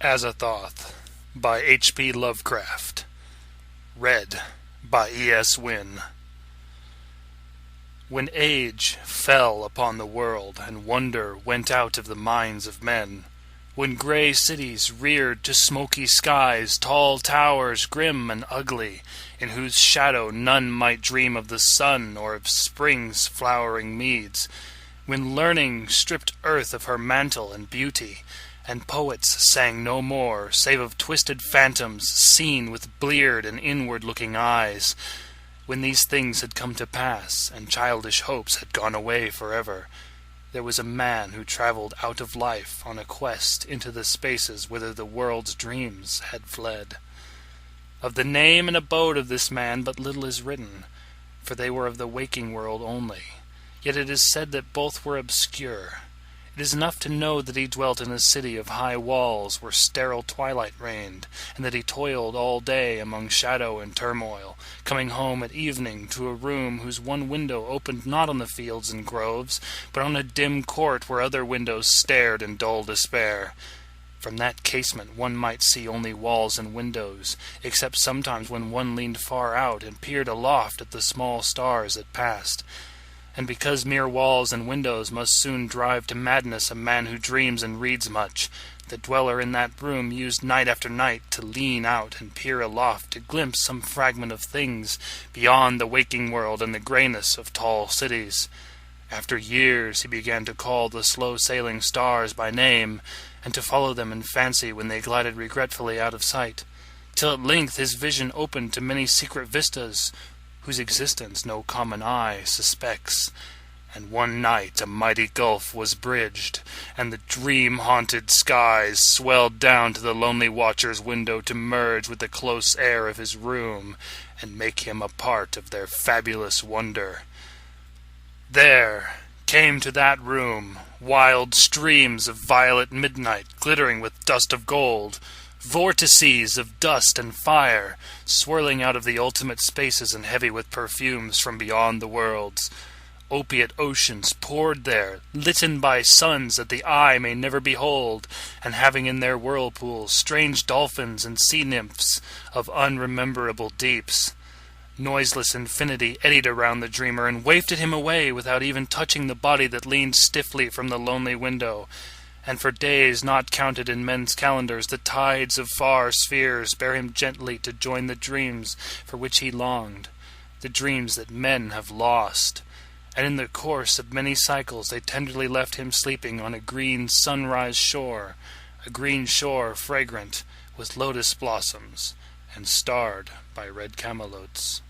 Azathoth by H.P. Lovecraft. Read by E.S. Wynne. When age fell upon the world, and wonder went out of the minds of men, when gray cities reared to smoky skies tall towers grim and ugly, in whose shadow none might dream of the sun or of spring's flowering meads, when learning stripped earth of her mantle and beauty, and poets sang no more, save of twisted phantoms seen with bleared and inward-looking eyes, when these things had come to pass, and childish hopes had gone away forever, there was a man who travelled out of life on a quest into the spaces whither the world's dreams had fled. Of the name and abode of this man but little is written, for they were of the waking world only, yet it is said that both were obscure. It is enough to know that he dwelt in a city of high walls where sterile twilight reigned, and that he toiled all day among shadow and turmoil, coming home at evening to a room whose one window opened not on the fields and groves, but on a dim court where other windows stared in dull despair. From that casement one might see only walls and windows, except sometimes when one leaned far out and peered aloft at the small stars that passed. And because mere walls and windows must soon drive to madness a man who dreams and reads much, the dweller in that room used night after night to lean out and peer aloft to glimpse some fragment of things beyond the waking world and the greyness of tall cities. After years he began to call the slow-sailing stars by name, and to follow them in fancy when they glided regretfully out of sight, till at length his vision opened to many secret vistas, whose existence no common eye suspects, and one night a mighty gulf was bridged, and the dream-haunted skies swelled down to the lonely watcher's window to merge with the close air of his room, and make him a part of their fabulous wonder. There came to that room wild streams of violet midnight glittering with dust of gold, vortices of dust and fire, swirling out of the ultimate spaces and heavy with perfumes from beyond the worlds. Opiate oceans poured there, litten by suns that the eye may never behold, and having in their whirlpools strange dolphins and sea nymphs of unrememberable deeps. Noiseless infinity eddied around the dreamer and wafted him away without even touching the body that leaned stiffly from the lonely window, and for days not counted in men's calendars the tides of far spheres bear him gently to join the dreams for which he longed, the dreams that men have lost, and in the course of many cycles they tenderly left him sleeping on a green sunrise shore, a green shore fragrant with lotus blossoms and starred by red camelotes.